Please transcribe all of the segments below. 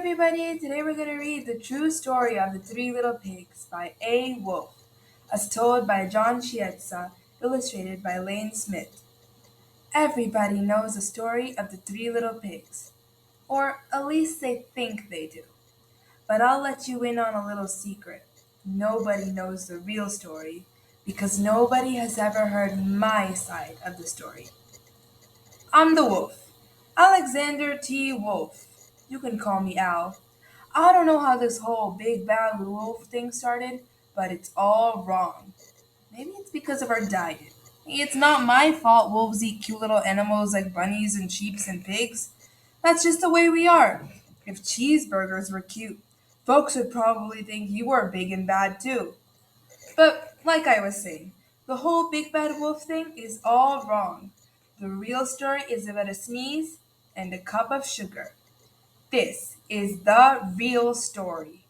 everybody! Today we're going to read The True Story of the Three Little Pigs by A. Wolfe, as told by John Scieszka, illustrated by Lane Smith. Everybody knows the story of the Three Little Pigs, or at least they think they do. But I'll let you in on a little secret. Nobody knows the real story because nobody has ever heard my side of the story. I'm the wolf. Alexander T. Wolf. You can call me Al. I don't know how this whole big bad wolf thing started, but it's all wrong. Maybe it's because of our diet. It's not my fault wolves eat cute little animals like bunnies and sheep and pigs. That's just the way we are. If cheeseburgers were cute, folks would probably think you were big and bad too. But like I was saying, the whole big bad wolf thing is all wrong. The real story is about a sneeze and a cup of sugar. This is the real story.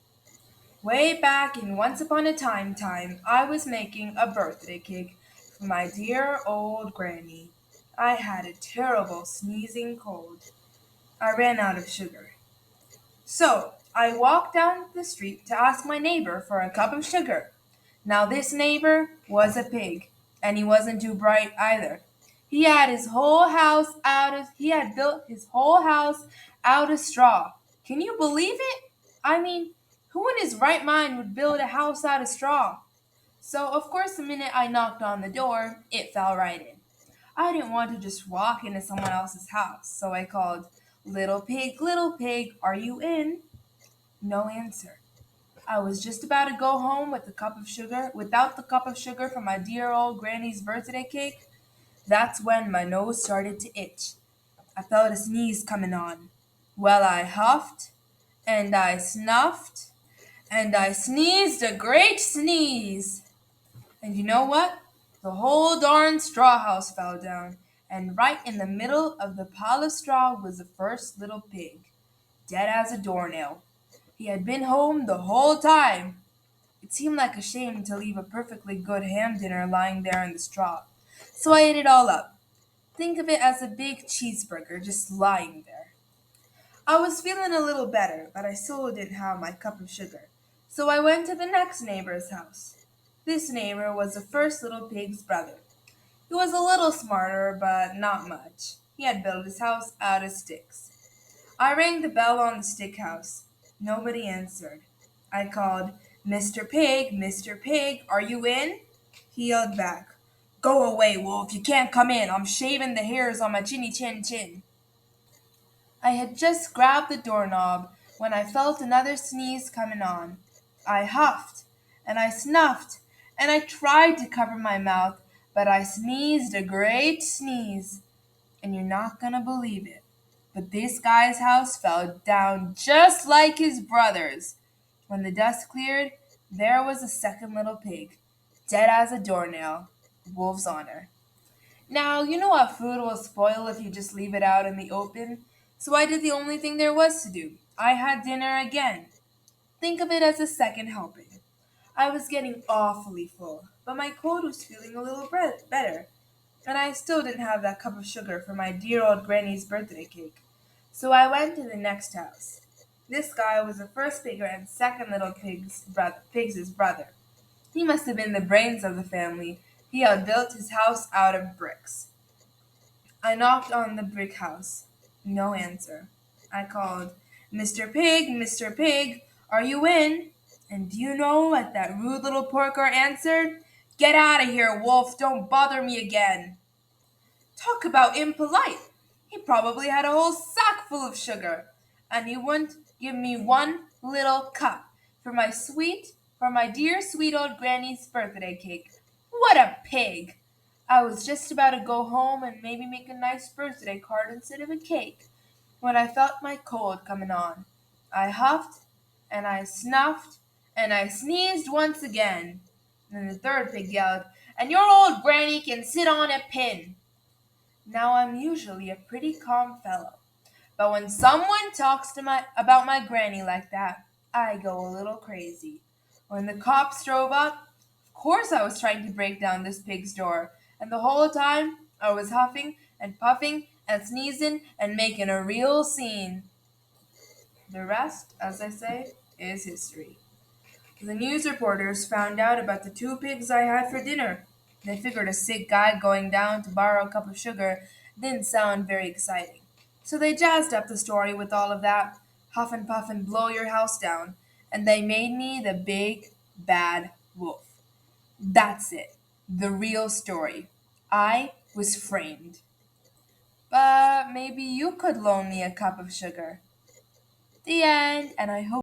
Way back in Once Upon a Time, I was making a birthday cake for my dear old granny. I had a terrible sneezing cold. I ran out of sugar. So I walked down the street to ask my neighbor for a cup of sugar. Now this neighbor was a pig, and he wasn't too bright either. He had built his whole house out of straw. Can you believe it? I mean, who in his right mind would build a house out of straw? So of course the minute I knocked on the door, it fell right in. I didn't want to just walk into someone else's house, so I called, little pig, are you in?" No answer. I was just about to go home without the cup of sugar for my dear old granny's birthday cake. That's when my nose started to itch. I felt a sneeze coming on. Well, I huffed, and I snuffed, and I sneezed a great sneeze. And you know what? The whole darn straw house fell down, and right in the middle of the pile of straw was the first little pig, dead as a doornail. He had been home the whole time. It seemed like a shame to leave a perfectly good ham dinner lying there in the straw. So I ate it all up. Think of it as a big cheeseburger just lying there. I was feeling a little better, but I still didn't have my cup of sugar. So I went to the next neighbor's house. This neighbor was the first little pig's brother. He was a little smarter, but not much. He had built his house out of sticks. I rang the bell on the stick house. Nobody answered. I called, Mr. Pig, are you in?" He yelled back, "Go away, Wolf, you can't come in. I'm shaving the hairs on my chinny chin chin." I had just grabbed the doorknob when I felt another sneeze coming on. I huffed, and I snuffed, and I tried to cover my mouth, but I sneezed a great sneeze. And you're not gonna believe it, but this guy's house fell down just like his brother's. When the dust cleared, there was a second little pig, dead as a doornail, Wolf's honor. Now, you know how food will spoil if you just leave it out in the open, so I did the only thing there was to do. I had dinner again. Think of it as a second helping. I was getting awfully full, but my cold was feeling a little better, and I still didn't have that cup of sugar for my dear old granny's birthday cake. So I went to the next house. This guy was the first pig and second little pig's brother. He must have been the brains of the family. He had built his house out of bricks. I knocked on the brick house. No answer. I called, Mr. Pig, are you in?" And do you know what that rude little porker answered? "Get out of here, Wolf. Don't bother me again." Talk about impolite. He probably had a whole sack full of sugar, and he wouldn't give me one little cup for my dear sweet old granny's birthday cake. What a pig! I was just about to go home and maybe make a nice birthday card instead of a cake when I felt my cold coming on. I huffed, and I snuffed, and I sneezed once again. Then the third pig yelled, "And your old granny can sit on a pin." Now I'm usually a pretty calm fellow, but when someone talks about my granny like that, I go a little crazy. When the cops drove up, of course I was trying to break down this pig's door, and the whole time I was huffing and puffing and sneezing and making a real scene. The rest, as I say, is history. The news reporters found out about the two pigs I had for dinner. They figured a sick guy going down to borrow a cup of sugar didn't sound very exciting. So they jazzed up the story with all of that huff and puff and blow your house down, and they made me the big bad wolf. That's it. The real story. I was framed. But maybe you could loan me a cup of sugar. The end, and I hope